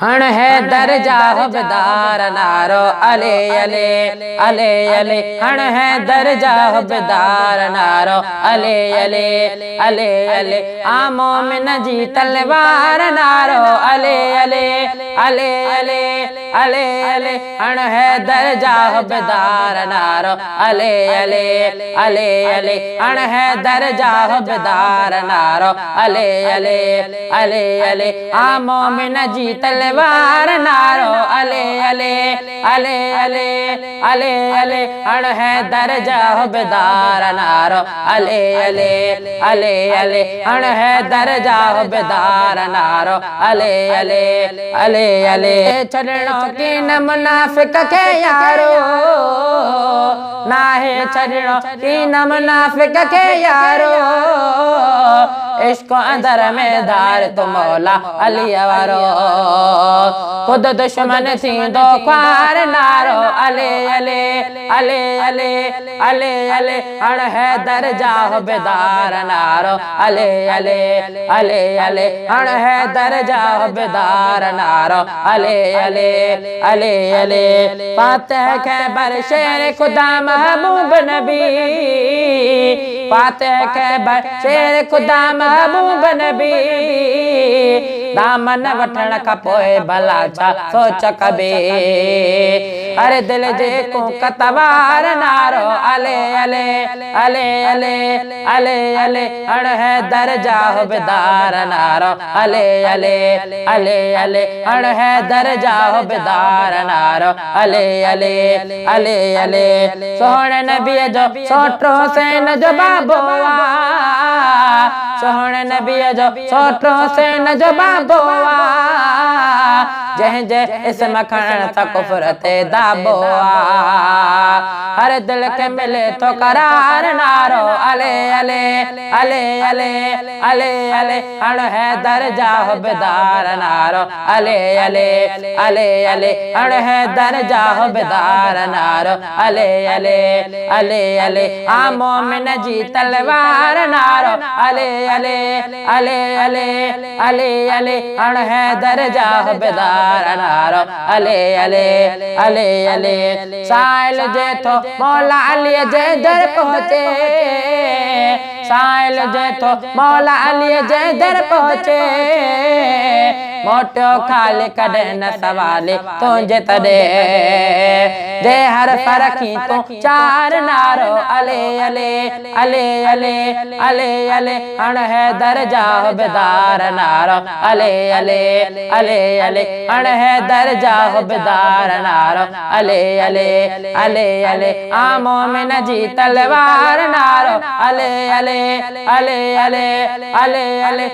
हण हैदर जा हुबदार नारो अले अले अले अले हण हैदर जा हुबदार नारो अले अले अले अले आ मोमिन जी तलवार नारो अले अले अले अले अले अले हण हैदर जा हुबदार नारो अले अले अले अले हण हैदर जा हुबदार नारो अले अले अले अले आ मोमिन जी तलवार नारो अले अले अले अले अले अले हण हैदर जा हुबदार नारो अले अले अले अले हण हैदर जा हुबदार नारो अले अले अले अले छड़णो की न मुनाफिक के यारो नाहे छड़णो की न मुनाफिक के यारो इश्क अंदर में धार तो मौला अली वारो खुद दुश्मन थी दो ख्वार नारो अले अले अले अले अले अले हण हैदर जा हुबदार नारो अले अले अले अले हण हैदर जा हुबदार नारो अले अले अले अले फातिह खैबर शेर खुदा महबूब नबी फातिह खैबर शेर खुदा महबूब नबी दामन वठण खां पोइ भला छा सोच कबे अरे दिल जे को कतवार नारो अले अले अले अले अले अले हण हैदर जा हुबदार नारो अले अले अले अले हण हैदर जा हुबदार नारो अले अले अले अले सोहणे नबीअ जो सोटो हुसैन जो बाबो सोहणे नबीअ जो सोटो हुसैन जो बाबो जंहिंजे इस्म खणण सां कुफ्र ते दाबो हर दिल के मिले तो करार नारो अले अले अले अले अले अले हण हैदर जा हुबदार नारो अले अले अले अले हण हैदर जा हुबदार नारो अले अले अले अले आ मोमिन जी तलवार नारो अले अले अले अले अले अले हण हैदर जा हुबदार नारो अले अले अले अले साइल जे थो मौला अली जे दर पहुंचे साइल जे थो मौला अली जे दर पहुंचे मोटो खाली कॾहिं न सवाले तुंहिंजे तॾे जे हर फरखी तूं चार नारो अले अले अले अले अले अले हण हैदर जा हुबदार नारो अले अले अले अले हण हैदर जा हुबदार नारो अले अले अले अले आ मोमिन जी तलवार नारो अले अले अले अले अले अले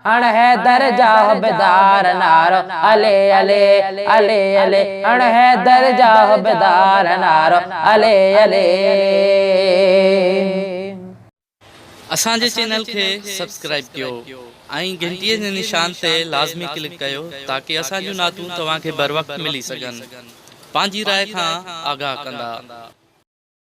हण हैदर जा हुबदार नारो अले अले अले अले हण हैदर जा हुबदार नारो अले अले असांजे चैनल के सब्सक्राइब कयो ऐं घंटीअ जे निशान ते लाज़मी क्लिक कयो ताकि असांजूं नातूं तव्हांखे बर वक़्त मिली सघनि पंहिंजी राय खां आगाह कंदा।